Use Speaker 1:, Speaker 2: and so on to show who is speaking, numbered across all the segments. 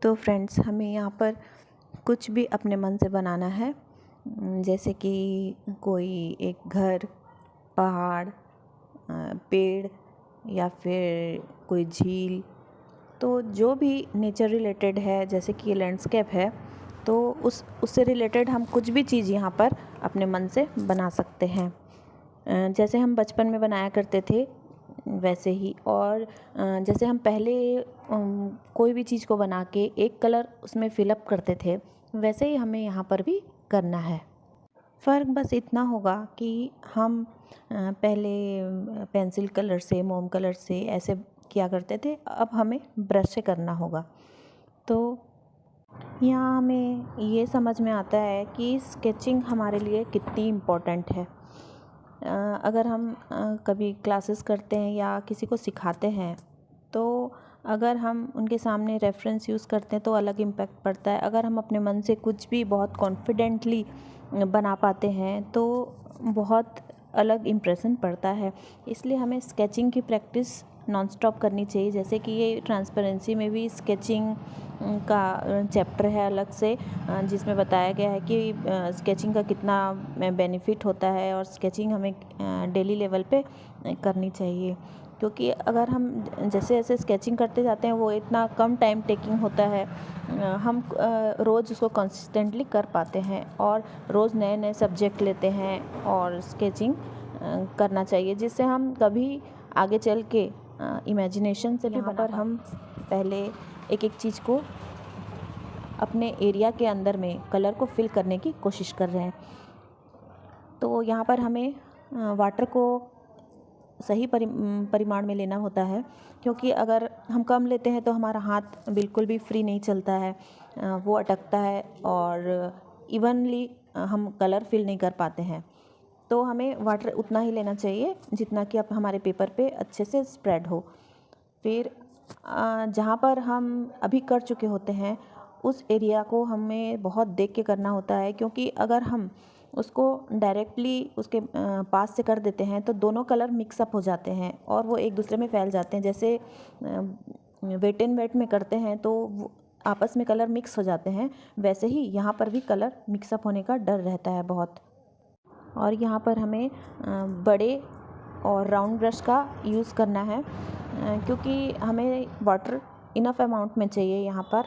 Speaker 1: तो फ्रेंड्स, हमें यहाँ पर कुछ भी अपने मन से बनाना है, जैसे कि कोई एक घर, पहाड़, पेड़ या फिर कोई झील। तो जो भी नेचर रिलेटेड है, जैसे कि ये लैंडस्केप है, तो उससे रिलेटेड हम कुछ भी चीज़ यहाँ पर अपने मन से बना सकते हैं। जैसे हम बचपन में बनाया करते थे वैसे ही। और जैसे हम पहले कोई भी चीज़ को बना के एक कलर उसमें फिलअप करते थे, वैसे ही हमें यहाँ पर भी करना है। फ़र्क बस इतना होगा कि हम पहले पेंसिल कलर से, मोम कलर से ऐसे किया करते थे, अब हमें ब्रश से करना होगा। तो यहाँ हमें ये समझ में आता है कि स्केचिंग हमारे लिए कितनी इम्पोर्टेंट है। अगर हम कभी क्लासेस करते हैं या किसी को सिखाते हैं, तो अगर हम उनके सामने रेफरेंस यूज़ करते हैं तो अलग इम्पैक्ट पड़ता है। अगर हम अपने मन से कुछ भी बहुत कॉन्फिडेंटली बना पाते हैं तो बहुत अलग इम्प्रेशन पड़ता है। इसलिए हमें स्केचिंग की प्रैक्टिस नॉन स्टॉप करनी चाहिए। जैसे कि ये ट्रांसपेरेंसी में भी स्केचिंग का चैप्टर है अलग से, जिसमें बताया गया है कि स्केचिंग का कितना बेनिफिट होता है और स्केचिंग हमें डेली लेवल पे करनी चाहिए। क्योंकि अगर हम जैसे जैसे स्केचिंग करते जाते हैं वो इतना कम टाइम टेकिंग होता है, हम रोज़ उसको कंसिस्टेंटली कर पाते हैं और रोज़ नए नए सब्जेक्ट लेते हैं और स्केचिंग करना चाहिए, जिससे हम कभी आगे चल के इमेजिनेशन से भी बना। पर हम पहले एक एक चीज़ को अपने एरिया के अंदर में कलर को फिल करने की कोशिश कर रहे हैं। तो यहाँ पर हमें वाटर को सही परिमाण में लेना होता है, क्योंकि अगर हम कम लेते हैं तो हमारा हाथ बिल्कुल भी फ्री नहीं चलता है, वो अटकता है और इवनली हम कलर फिल नहीं कर पाते हैं। तो हमें वाटर उतना ही लेना चाहिए जितना कि अब हमारे पेपर पे अच्छे से स्प्रेड हो। फिर जहाँ पर हम अभी कर चुके होते हैं उस एरिया को हमें बहुत देख के करना होता है, क्योंकि अगर हम उसको डायरेक्टली उसके पास से कर देते हैं तो दोनों कलर मिक्सअप हो जाते हैं और वो एक दूसरे में फैल जाते हैं। जैसे वेट एंड वेट में करते हैं तो आपस में कलर मिक्स हो जाते हैं, वैसे ही यहाँ पर भी कलर मिक्सअप होने का डर रहता है बहुत। और यहाँ पर हमें बड़े और राउंड ब्रश का यूज़ करना है, क्योंकि हमें वाटर इनफ अमाउंट में चाहिए यहाँ पर,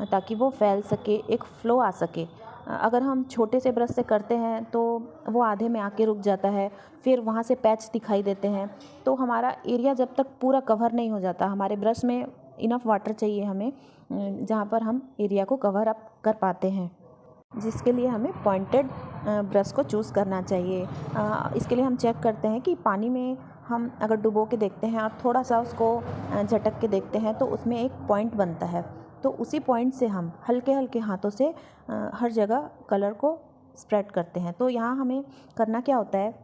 Speaker 1: ताकि वो फैल सके, एक फ़्लो आ सके। अगर हम छोटे से ब्रश से करते हैं तो वो आधे में आके रुक जाता है, फिर वहाँ से पैच दिखाई देते हैं। तो हमारा एरिया जब तक पूरा कवर नहीं हो जाता, हमारे ब्रश में इनफ वाटर चाहिए हमें, जहाँ पर हम एरिया को कवर अप कर पाते हैं, जिसके लिए हमें पॉइंटेड ब्रश को चूज़ करना चाहिए। इसके लिए हम चेक करते हैं कि पानी में हम अगर डुबो के देखते हैं और थोड़ा सा उसको झटक के देखते हैं तो उसमें एक पॉइंट बनता है। तो उसी पॉइंट से हम हल्के हल्के हाथों से हर जगह कलर को स्प्रेड करते हैं। तो यहाँ हमें करना क्या होता है,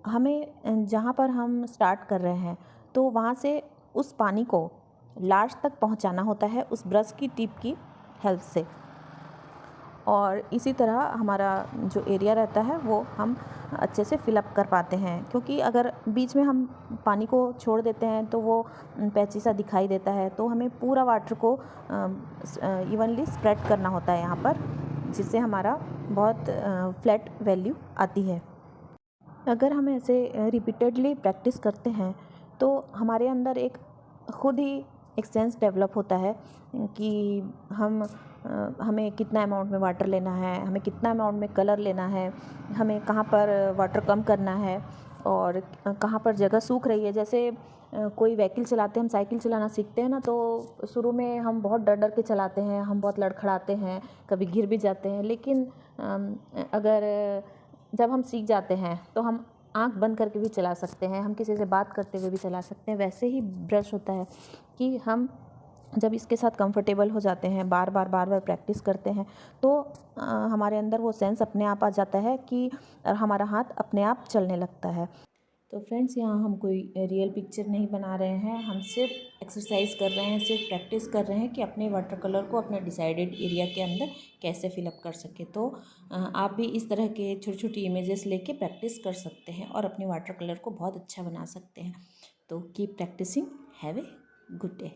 Speaker 1: हमें जहाँ पर हम स्टार्ट कर रहे हैं तो वहाँ से उस पानी को लास्ट तक पहुँचाना होता है उस ब्रश की टिप की हेल्प से। और इसी तरह हमारा जो एरिया रहता है वो हम अच्छे से फिलअप कर पाते हैं, क्योंकि अगर बीच में हम पानी को छोड़ देते हैं तो वो पैची सा दिखाई देता है। तो हमें पूरा वाटर को इवनली स्प्रेड करना होता है यहाँ पर, जिससे हमारा बहुत फ्लैट वैल्यू आती है। अगर हम ऐसे रिपीटेडली प्रैक्टिस करते हैं तो हमारे अंदर एक खुद ही एक सेंस डेवलप होता है कि हमें कितना अमाउंट में वाटर लेना है, हमें कितना अमाउंट में कलर लेना है, हमें कहाँ पर वाटर कम करना है और कहाँ पर जगह सूख रही है। जैसे कोई व्हीकल चलाते हैं, हम साइकिल चलाना सीखते हैं ना, तो शुरू में हम बहुत डर डर के चलाते हैं, हम बहुत लड़खड़ाते हैं, कभी गिर भी जाते हैं। लेकिन अगर जब हम सीख जाते हैं तो हम आँख बंद करके भी चला सकते हैं, हम किसी से बात करते हुए भी चला सकते हैं। वैसे ही ब्रश होता है कि हम जब इसके साथ कंफर्टेबल हो जाते हैं, बार बार प्रैक्टिस करते हैं, तो हमारे अंदर वो सेंस अपने आप आ जाता है कि हमारा हाथ अपने आप चलने लगता है। तो फ्रेंड्स, यहाँ हम कोई रियल पिक्चर नहीं बना रहे हैं, हम सिर्फ एक्सरसाइज कर रहे हैं, सिर्फ प्रैक्टिस कर रहे हैं कि अपने वाटर कलर को अपने डिसाइडेड एरिया के अंदर कैसे फिलअप कर सके। तो आप भी इस तरह के छोटी छोटी इमेजेस लेके प्रैक्टिस कर सकते हैं और अपने वाटर कलर को बहुत अच्छा बना सकते हैं। तो keep practising, have a good day.